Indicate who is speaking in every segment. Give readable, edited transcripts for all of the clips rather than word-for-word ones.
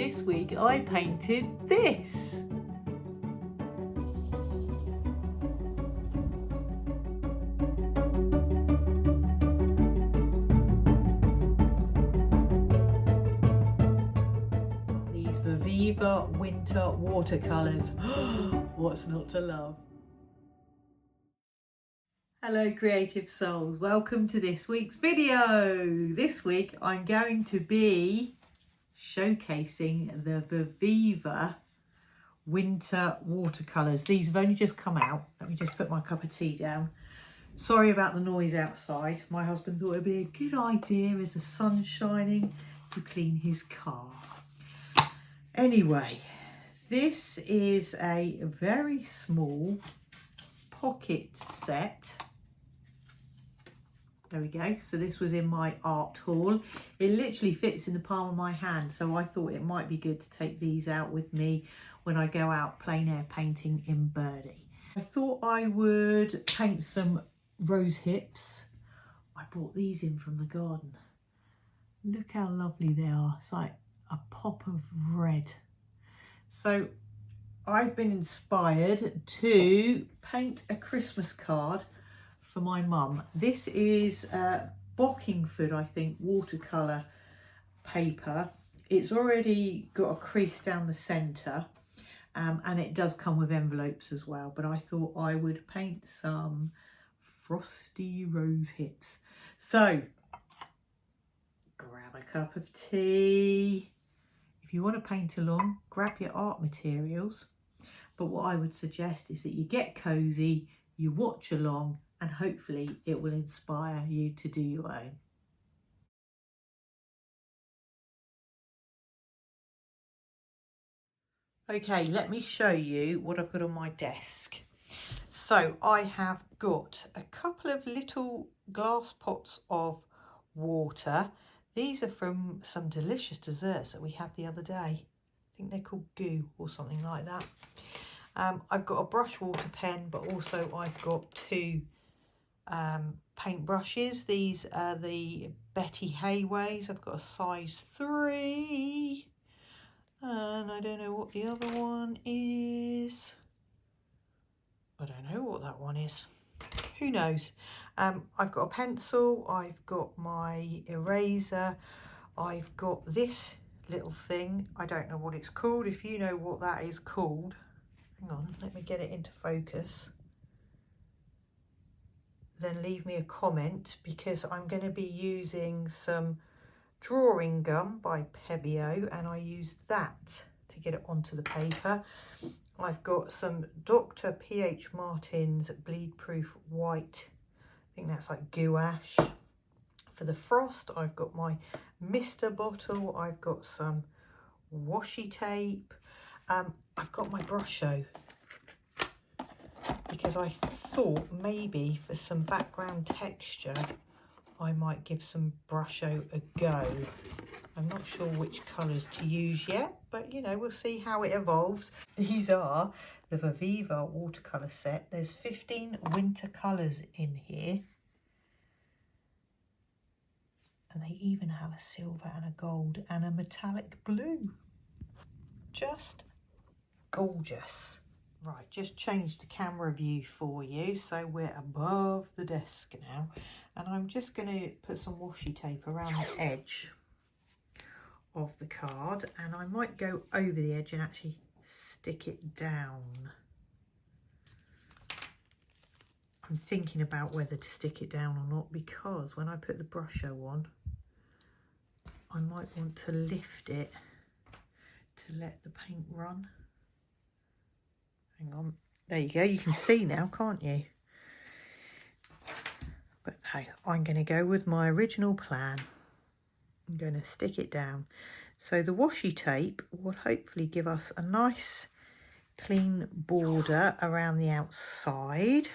Speaker 1: This week I painted this. These Viviva Winter Watercolors. What's not to love? Hello creative souls, welcome to this week's video. This week I'm going to be showcasing the Viviva Winter Watercolors. These have only just come out. Let me just put my cup of tea down. Sorry about the noise outside. My husband thought it'd be a good idea as the sun's shining to clean his car. Anyway, this is a very small pocket set. There we go. So this was in my art haul. It literally fits in the palm of my hand. So I thought it might be good to take these out with me when I go out plein air painting in Birdie. I thought I would paint some Rosehips. I brought these in from the garden. Look how lovely they are. It's like a pop of red. So I've been inspired to paint a Christmas card for my mum. This is Bockingford, I think, watercolour paper. It's already got a crease down the centre, and it does come with envelopes as well, but I thought I would paint some frosty Rosehips. So grab a cup of tea. If you want to paint along, grab your art materials, but what I would suggest is that you get cosy, you watch along, and hopefully it will inspire you to do your own. Okay, let me show you what I've got on my desk. So I have got a couple of little glass pots of water. These are from some delicious desserts that we had the other day. I think they're called goo or something like that. I've got a brush water pen, but also I've got two paint brushes. These are the Betty Hayways. I've got a size 3, and I don't know what the other one is. I don't know what that one is. Who knows? I've got a pencil, I've got my eraser, I've got this little thing. I don't know what it's called. If you know what that is called, hang on, let me get it into focus. Then leave me a comment, because I'm going to be using some drawing gum by Pebeo, and I use that to get it onto the paper. I've got some Dr. P.H. Martin's bleed proof white, I think that's like gouache. For the frost, I've got my Mr. bottle, I've got some washi tape, I've got my Brusho, because I thought maybe for some background texture I might give some Brusho a go. I'm not sure which colours to use yet, but you know, we'll see how it evolves. These are the Viviva watercolour set. There's 15 winter colours in here, and they even have a silver and a gold and a metallic blue. Just gorgeous. Right, just changed the camera view for you, so we're above the desk now, and I'm just going to put some washi tape around the edge of the card, and I might go over the edge and actually stick it down. I'm thinking about whether to stick it down or not, because when I put the Brusho on, I might want to lift it to let the paint run. Hang on, there you go, you can see now, can't you? But hey, I'm going to go with my original plan. I'm going to stick it down. So the washi tape will hopefully give us a nice clean border around the outside.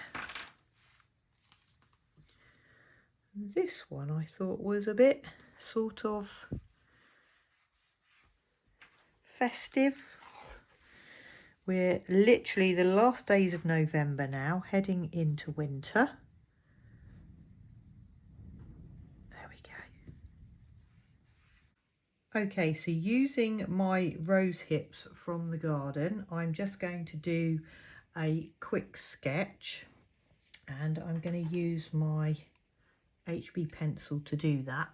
Speaker 1: This one I thought was a bit sort of festive. We're literally the last days of November now, heading into winter. There we Okay, so using my rose hips from the garden, I'm just going to do a quick sketch, and I'm going to use my HB pencil to do that.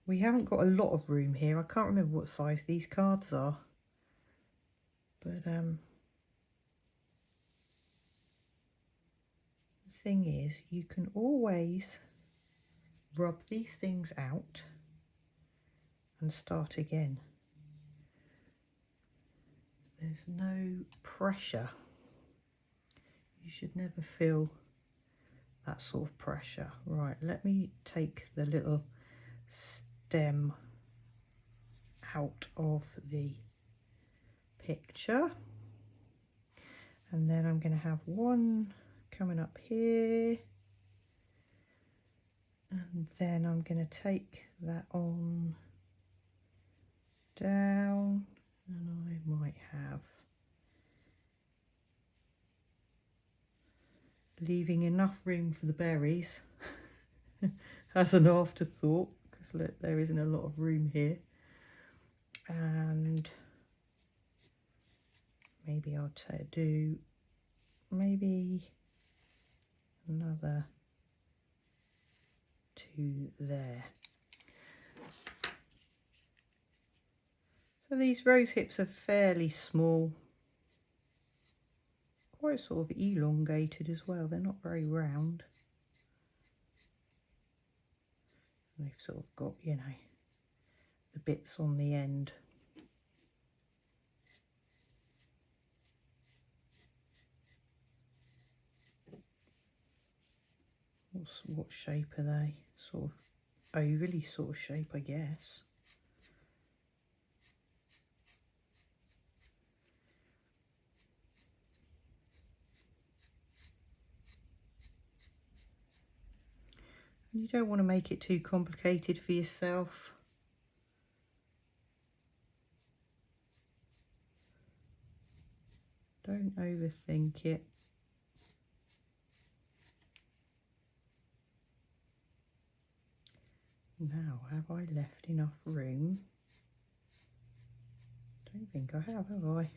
Speaker 1: We haven't got a lot of room here. I can't remember what size these cards are, but the thing is, you can always rub these things out and start again. There's no pressure. You should never feel that sort of pressure. Right, let me take the little stem out of the picture, and then I'm going to have one coming up here, and then I'm going to take that on down, and I might have, leaving enough room for the berries as an afterthought, because look, there isn't a lot of room here. And maybe I'll do maybe another 2 there. So these rose hips are fairly small, quite sort of elongated as well. They're not very round. They've sort of got, you know, the bits on the end. What shape are they? Sort of ovally sort of shape, I guess. You don't want to make it too complicated for yourself. Don't overthink it. Now, have I left enough room? Don't think I have I?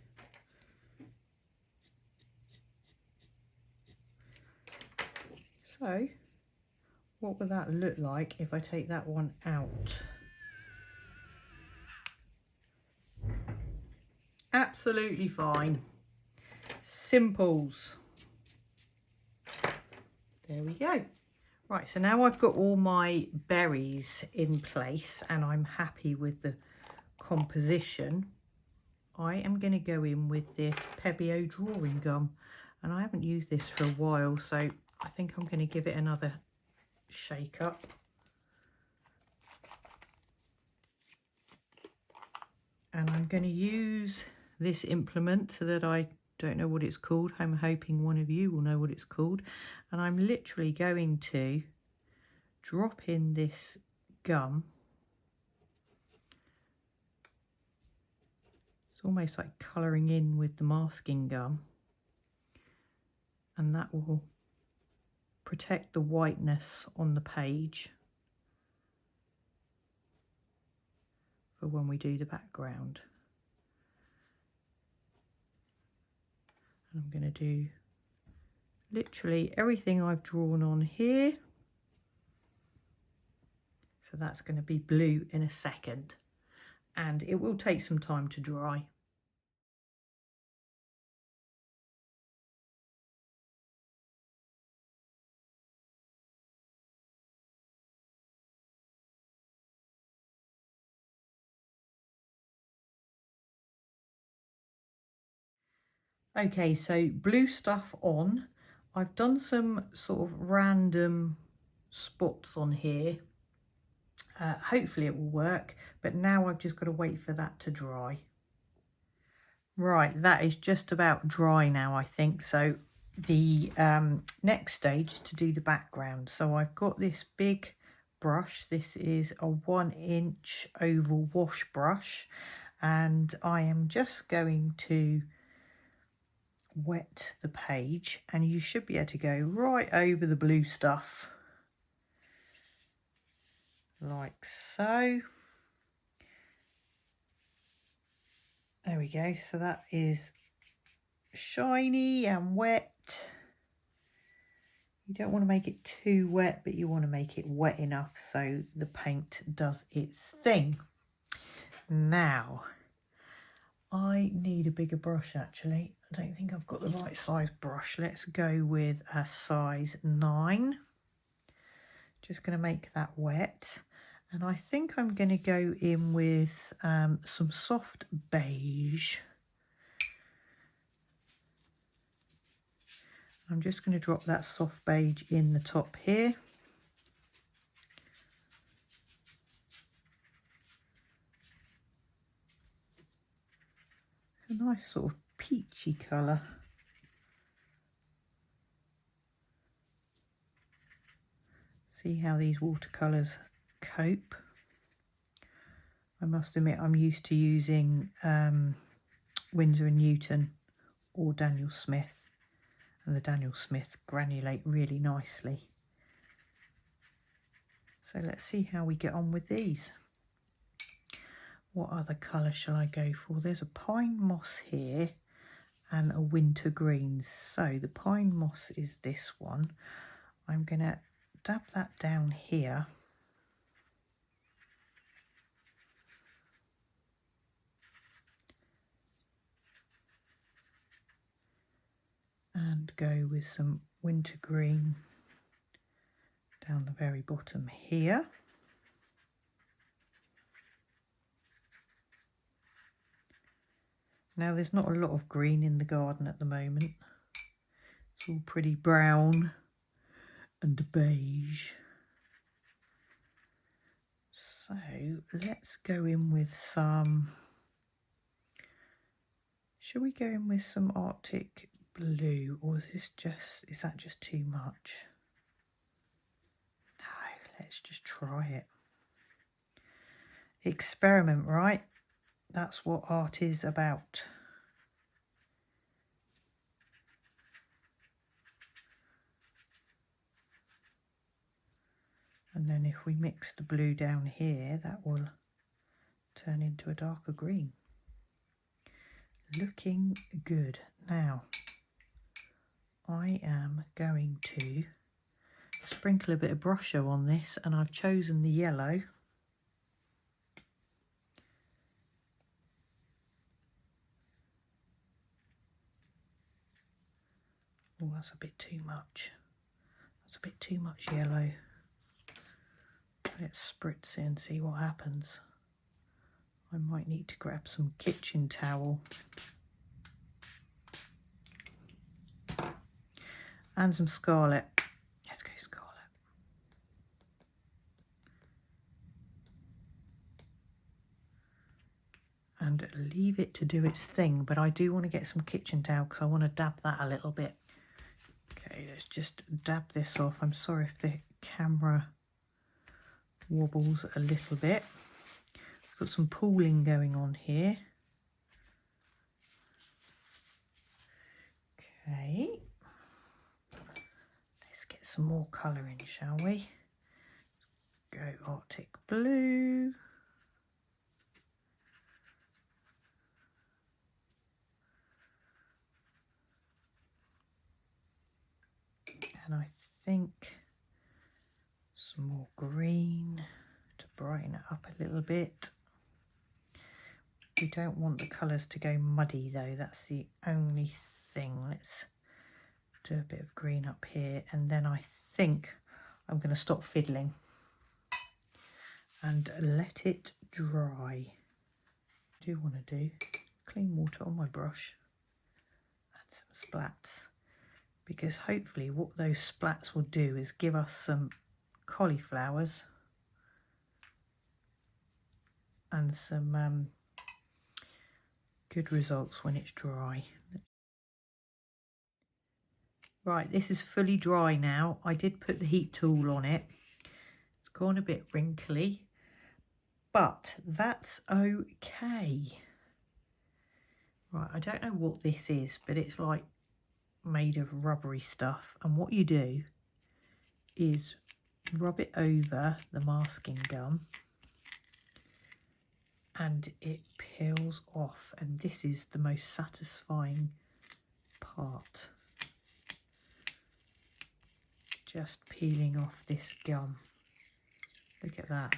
Speaker 1: So, what would that look like if I take that one out? Absolutely fine. Simples. There we go. Right, so now I've got all my berries in place and I'm happy with the composition. I am going to go in with this Pebeo drawing gum, and I haven't used this for a while, so I think I'm going to give it another shake up. And I'm going to use this implement that I don't know what it's called. I'm hoping one of you will know what it's called. And I'm literally going to drop in this gum. It's almost like colouring in with the masking gum. And that will protect the whiteness on the page for when we do the background. And I'm going to do literally everything I've drawn on here. So that's going to be blue in a second, and it will take some time to dry. Okay, so blue stuff on. I've done some sort of random spots on here. Hopefully it will work, but now I've just got to wait for that to dry. Right, that is just about dry now, I think. So the next stage is to do the background. So I've got this big brush. This is a 1-inch oval wash brush, and I am just going to wet the page, and you should be able to go right over the blue stuff like so. There we go. So that is shiny and wet. You don't want to make it too wet, but you want to make it wet enough so the paint does its thing. Now, I need a bigger brush actually. I don't think I've got the right size brush. Let's go with a size 9. Just going to make that wet. And I think I'm going to go in with some soft beige. I'm just going to drop that soft beige in the top here. A nice sort of peachy colour. See how these watercolours cope. I must admit I'm used to using Winsor & Newton or Daniel Smith. And the Daniel Smith granulate really nicely. So let's see how we get on with these. What other colour shall I go for? There's a pine moss here and a winter green. So the pine moss is this one. I'm going to dab that down here. And go with some winter green down the very bottom here. Now there's not a lot of green in the garden at the moment. It's all pretty brown and beige. So let's go in with some, shall we go in with some Arctic blue, or is that just too much? No, let's just try it. Experiment, right? That's what art is about. And then if we mix the blue down here, that will turn into a darker green. Looking good. Now, I am going to sprinkle a bit of brush show on this, and I've chosen the yellow. Oh, that's a bit too much. That's a bit too much yellow. Let's spritz it and see what happens. I might need to grab some kitchen towel. And some scarlet. Let's go scarlet. And leave it to do its thing, but I do want to get some kitchen towel because I want to dab that a little bit. Okay, let's just dab this off. I'm sorry if the camera wobbles a little bit. Got some pooling going on here. Okay. Let's get some more colour in, shall we? Let's go Arctic blue. And I think some more green to brighten it up a little bit. We don't want the colours to go muddy though, that's the only thing. Let's do a bit of green up here, and then I think I'm going to stop fiddling and let it dry. I do want to do clean water on my brush and some splats, because hopefully what those splats will do is give us some cauliflowers and some good results when it's dry. Right, this is fully dry now. I did put the heat tool on it. It's gone a bit wrinkly, but that's okay. Right, I don't know what this is, but it's like made of rubbery stuff. And what you do is rub it over the masking gum and it peels off, and this is the most satisfying part. Just peeling off this gum. Look at that.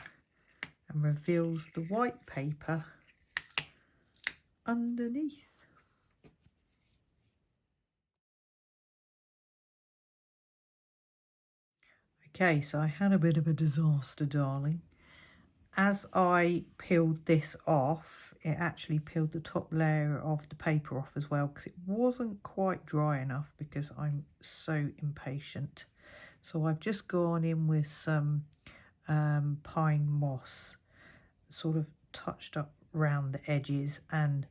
Speaker 1: And reveals the white paper underneath. Okay, so I had a bit of a disaster, darling. As I peeled this off, it actually peeled the top layer of the paper off as well, because it wasn't quite dry enough, because I'm so impatient. So I've just gone in with some pine moss, sort of touched up round the edges and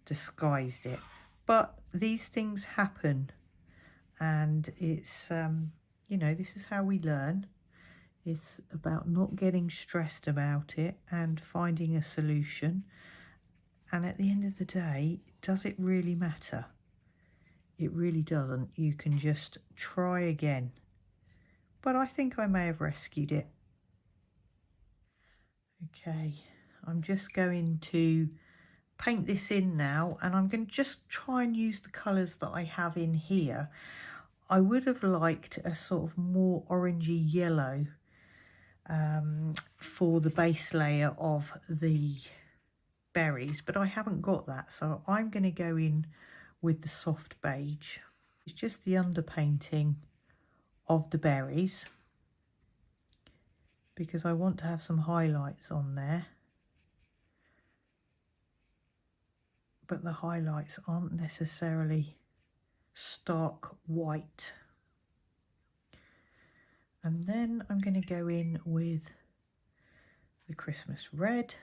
Speaker 1: disguised it. But these things happen, and it's you know, this is how we learn. It's about not getting stressed about it and finding a solution. And at the end of the day, does it really matter? It really doesn't. You can just try again. But I think I may have rescued it. Okay, I'm just going to paint this in now, and I'm going to just try and use the colours that I have in here. I would have liked a sort of more orangey yellow for the base layer of the berries, but I haven't got that, so I'm going to go in with the soft beige. It's just the underpainting of the berries, because I want to have some highlights on there, but the highlights aren't necessarily stark white. And then I'm going to go in with the Christmas red,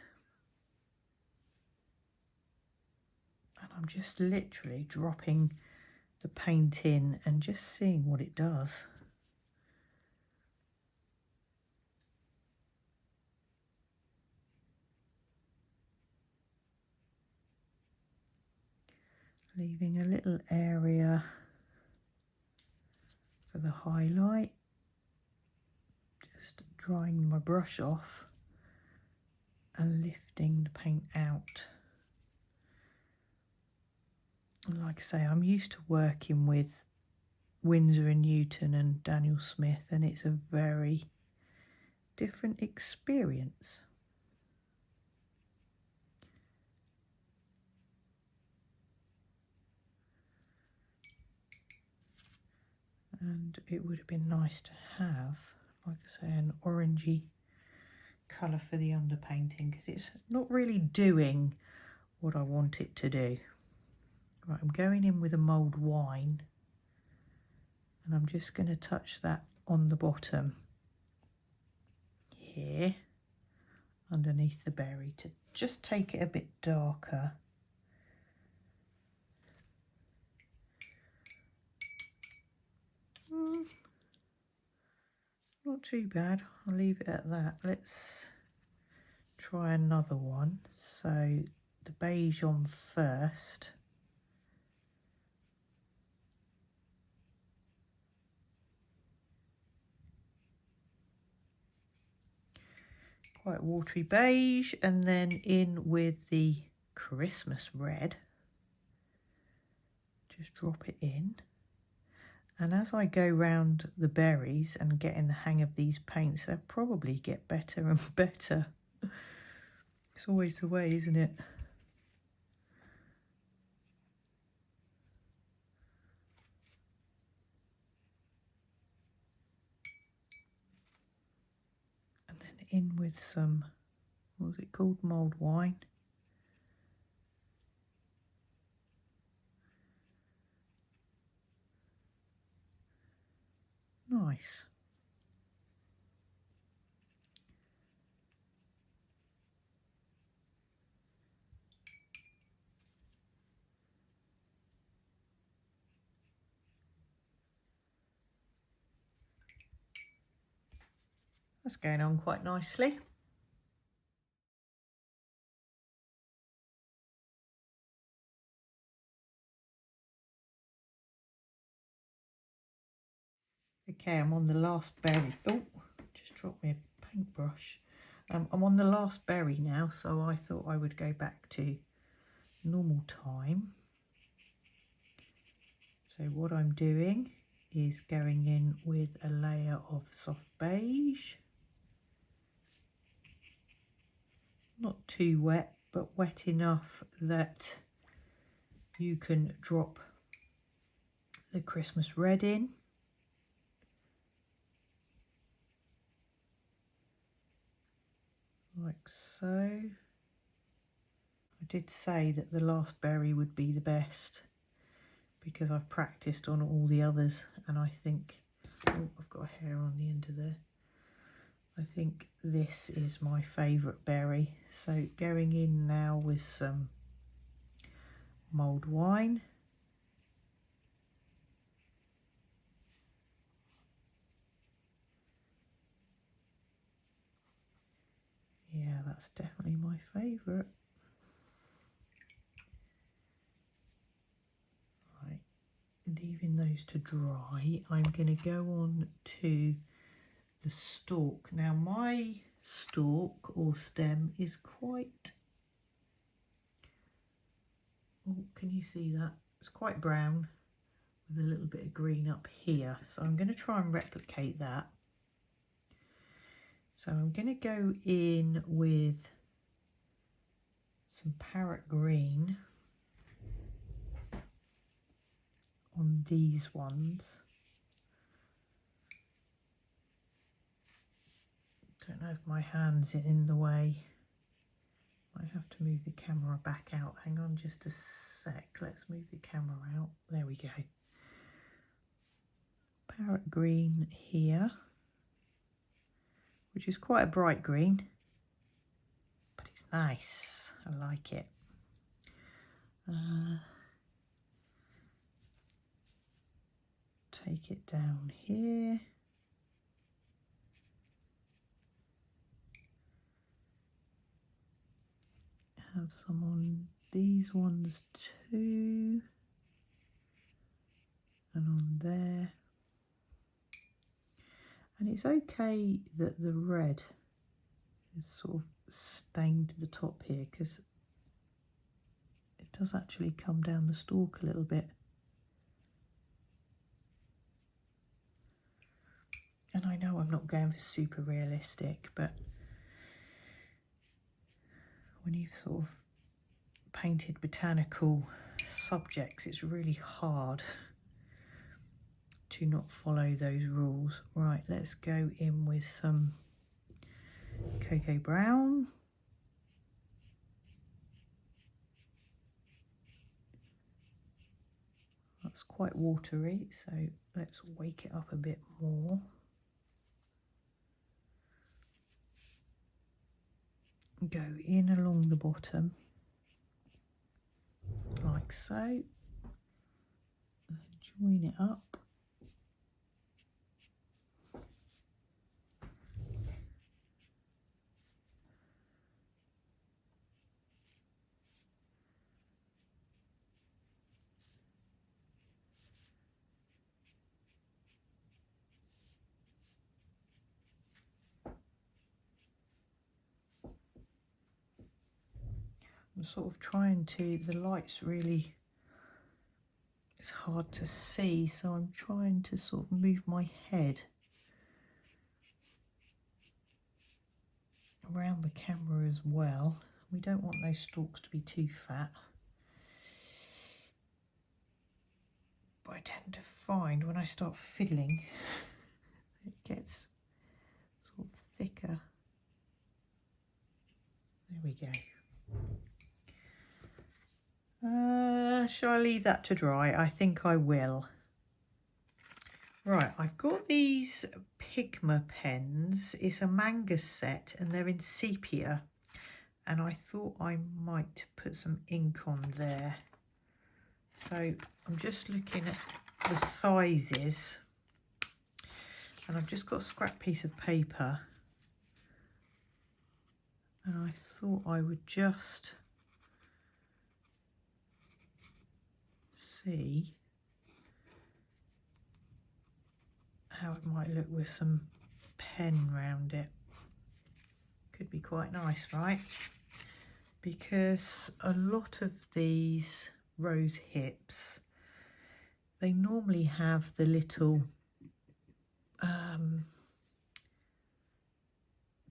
Speaker 1: and I'm just literally dropping the paint in and just seeing what it does. Leaving a little area for the highlight. Just drying my brush off and lifting the paint out. And like I say, I'm used to working with Winsor & Newton and Daniel Smith, and it's a very different experience. And it would have been nice to have, like I say, an orangey colour for the underpainting, because it's not really doing what I want it to do. Right, I'm going in with a mulled wine, and I'm just going to touch that on the bottom here underneath the berry to just take it a bit darker. Not too bad. I'll leave it at that. Let's try another one. So the beige on first. Quite watery beige, and then in with the Christmas red. Just drop it in. And as I go round the berries and get in the hang of these paints, they'll probably get better and better. It's always the way, isn't it? And then in with some, what was it called, mulled wine. Nice. That's going on quite nicely. Okay, I'm on the last berry. Oh, just dropped me a paintbrush. I'm on the last berry now, so I thought I would go back to normal time. So what I'm doing is going in with a layer of soft beige. Not too wet, but wet enough that you can drop the Christmas red in. Like so. I did say that the last berry would be the best because I've practiced on all the others, and I think, oh, I've got a hair on the end of there. I think this is my favourite berry. So going in now with some mulled wine. Yeah, that's definitely my favourite. Right, leaving those to dry, I'm going to go on to the stalk. Now my stalk or stem is quite, oh, can you see that? It's quite brown with a little bit of green up here. So I'm going to try and replicate that. So I'm going to go in with some parrot green on these ones. Don't know if my hand's in the way. I have to move the camera back out. Hang on just a sec. Let's move the camera out. There we go. Parrot green here, which is quite a bright green, but it's nice. I like it. Take it down here. Have some on these ones too, and on there. And it's okay that the red is sort of stained to the top here, because it does actually come down the stalk a little bit. And I know I'm not going for super realistic, but when you've sort of painted botanical subjects, it's really hard to not follow those rules. Right, let's go in with some cocoa brown. That's quite watery, so let's wake it up a bit more. Go in along the bottom, like so, and join it up. I'm sort of trying to, the light's really, it's hard to see, so I'm trying to sort of move my head around the camera as well. We don't want those stalks to be too fat. But I tend to find when I start fiddling, it gets sort of thicker. There we go. Shall I leave that to dry? I think I will. Right, I've got these Pigma pens. It's a manga set and they're in sepia. And I thought I might put some ink on there. So I'm just looking at the sizes. And I've just got a scrap piece of paper. And I thought I would just see how it might look with some pen round it. Could be quite nice, right? Because a lot of these rose hips, they normally have the little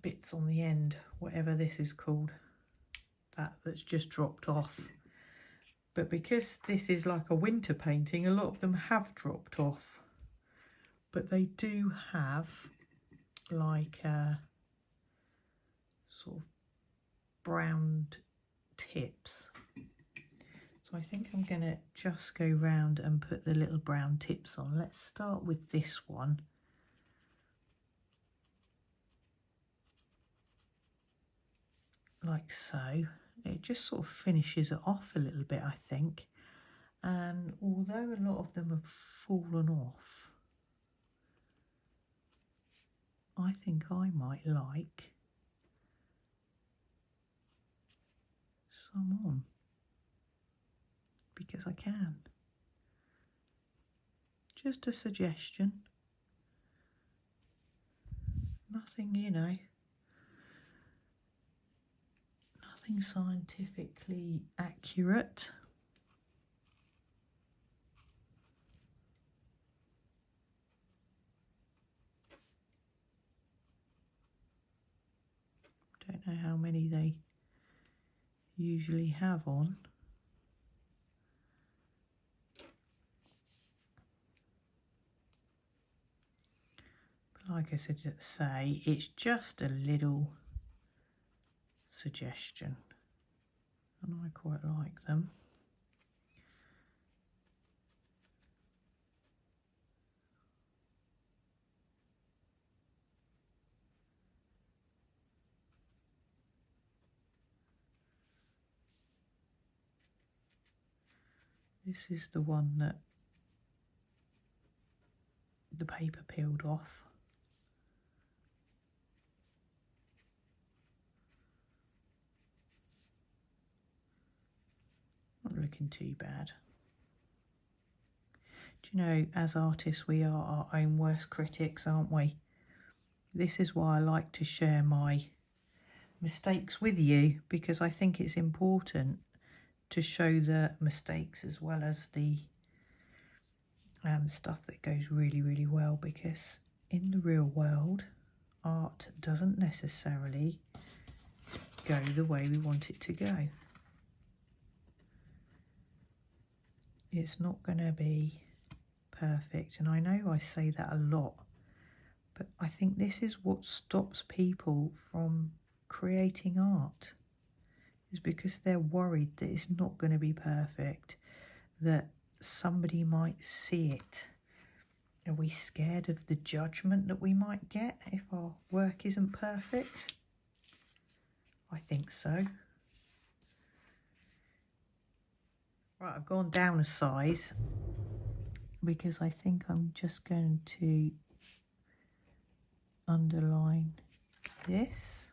Speaker 1: bits on the end, whatever this is called, that's just dropped off. But because this is like a winter painting, a lot of them have dropped off. But they do have like sort of browned tips. So I think I'm going to just go round and put the little brown tips on. Let's start with this one. Like so. It just sort of finishes it off a little bit, I think. And although a lot of them have fallen off, I think I might like some on, because I can. Just a suggestion. Nothing, you know, nothing scientifically accurate. Don't know how many they usually have on. But like I said, it's just a little suggestion, and I quite like them. This is the one that the paper peeled off. Not looking too bad. Do you know, as artists, we are our own worst critics, aren't we? This is why I like to share my mistakes with you, because I think it's important to show the mistakes as well as the stuff that goes really, really well, because in the real world, art doesn't necessarily go the way we want it to go. It's not going to be perfect, and I know I say that a lot, but I think this is what stops people from creating art, is because they're worried that it's not going to be perfect, that somebody might see it. Are we scared of the judgment that we might get if our work isn't perfect? I think so. Right, I've gone down a size because I think I'm just going to underline this.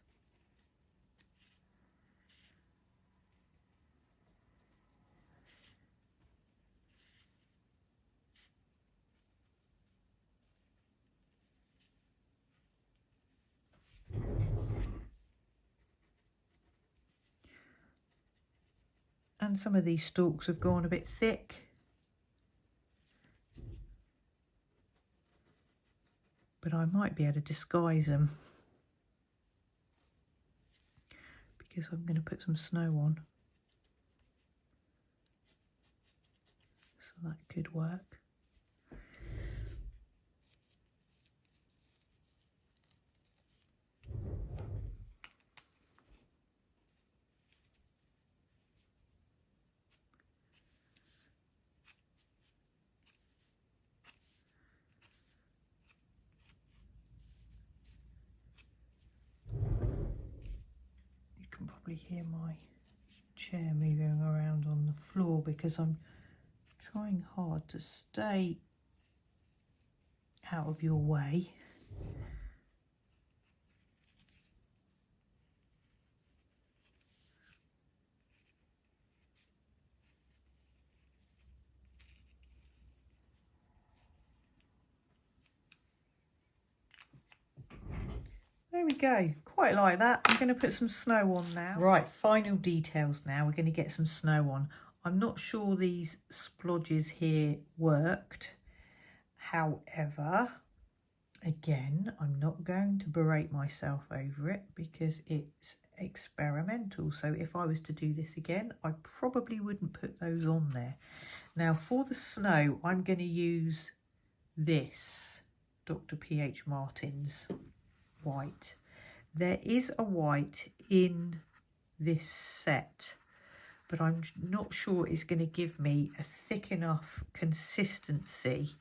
Speaker 1: And some of these stalks have gone a bit thick. But I might be able to disguise them, because I'm going to put some snow on. So that could work. Probably hear my chair moving around on the floor because I'm trying hard to stay out of your way. There we go, quite like that. I'm going to put some snow on now. Right, final details now. We're going to get some snow on. I'm not sure these splodges here worked. However, again, I'm not going to berate myself over it because it's experimental. So if I was to do this again, I probably wouldn't put those on there. Now for the snow, I'm going to use this Dr. P.H. Martin's white. There is a white in this set, but I'm not sure it's going to give me a thick enough consistency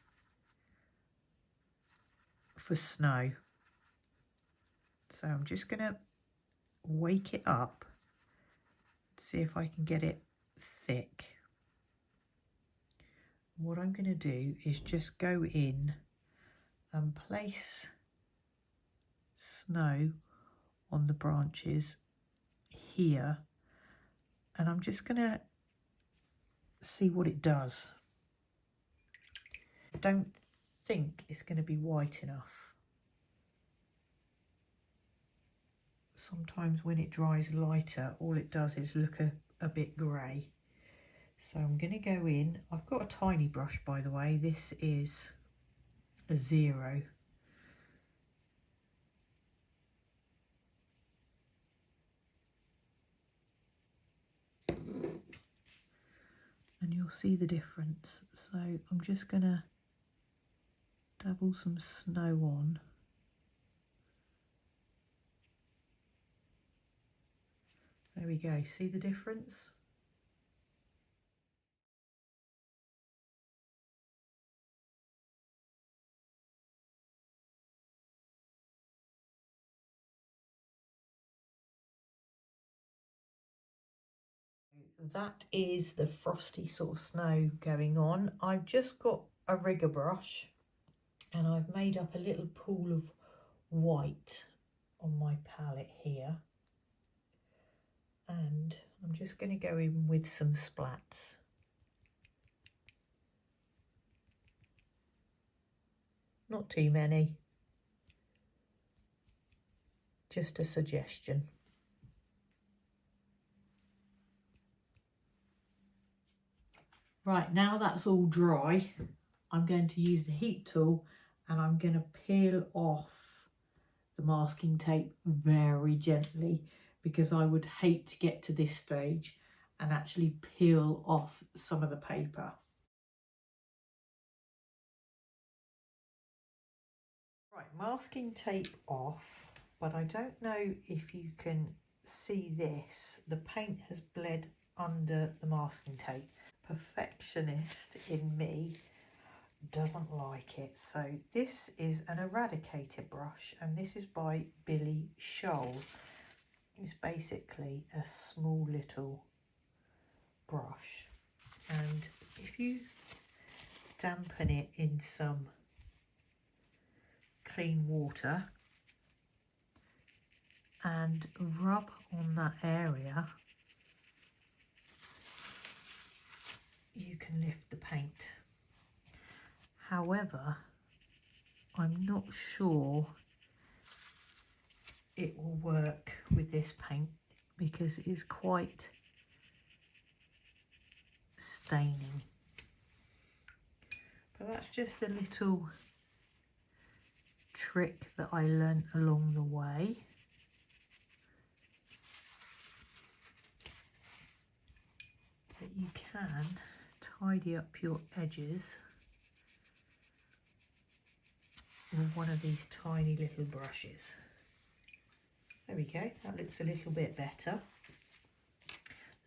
Speaker 1: for snow. So I'm just going to wake it up, see if I can get it thick. What I'm going to do is just go in and place snow on the branches here, and I'm just going to see what it does. I don't think it's going to be white enough. Sometimes when it dries lighter, all it does is look a bit grey. So I'm going to go in. I've got a tiny brush, by the way. This is a 0. And you'll see the difference. So I'm just going to dabble some snow on. There we go. See the difference? That is the frosty sort of snow going on. I've just got a rigger brush and I've made up a little pool of white on my palette here. And I'm just going to go in with some splats. Not too many. Just a suggestion. Right, now that's all dry, I'm going to use the heat tool and I'm going to peel off the masking tape very gently, because I would hate to get to this stage and actually peel off some of the paper. Right, masking tape off, but I don't know if you can see this. The paint has bled under the masking tape. Perfectionist in me doesn't like it. So this is an eradicator brush, and this is by Billy Scholl. It's basically a small little brush, and if you dampen it in some clean water and rub on that area, you can lift the paint. However, I'm not sure it will work with this paint because it is quite staining. But that's just a little trick that I learnt along the way. That you can tidy up your edges with one of these tiny little brushes. There we go, that looks a little bit better.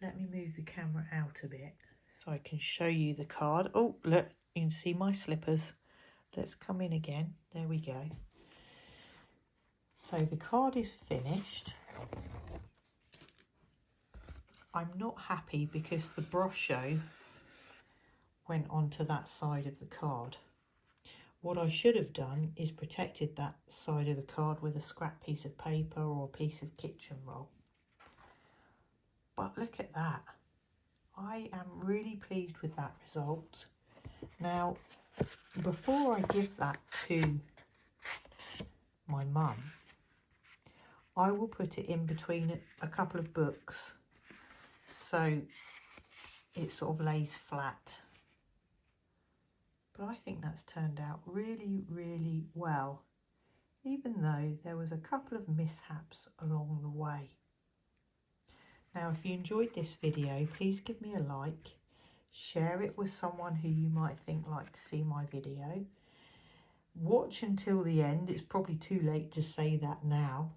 Speaker 1: Let me move the camera out a bit so I can show you the card. Oh, look, you can see my slippers. Let's come in again. There we go. So the card is finished. I'm not happy because the brosho went onto that side of the card. What I should have done is protected that side of the card with a scrap piece of paper or a piece of kitchen roll. But look at that. I am really pleased with that result. Now, before I give that to my mum, I will put it in between a couple of books so it sort of lays flat. But I think that's turned out really, really well, even though there was a couple of mishaps along the way. Now, if you enjoyed this video, please give me a like, share it with someone who you might think like to see my video. Watch until the end. It's probably too late to say that now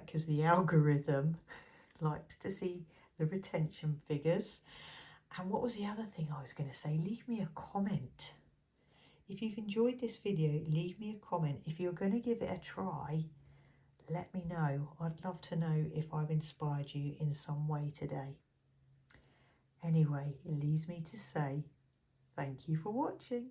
Speaker 1: because the algorithm likes to see the retention figures. And what was the other thing I was going to say? Leave me a comment. If you've enjoyed this video, leave me a comment. If you're going to give it a try, let me know. I'd love to know if I've inspired you in some way today. Anyway, it leaves me to say thank you for watching.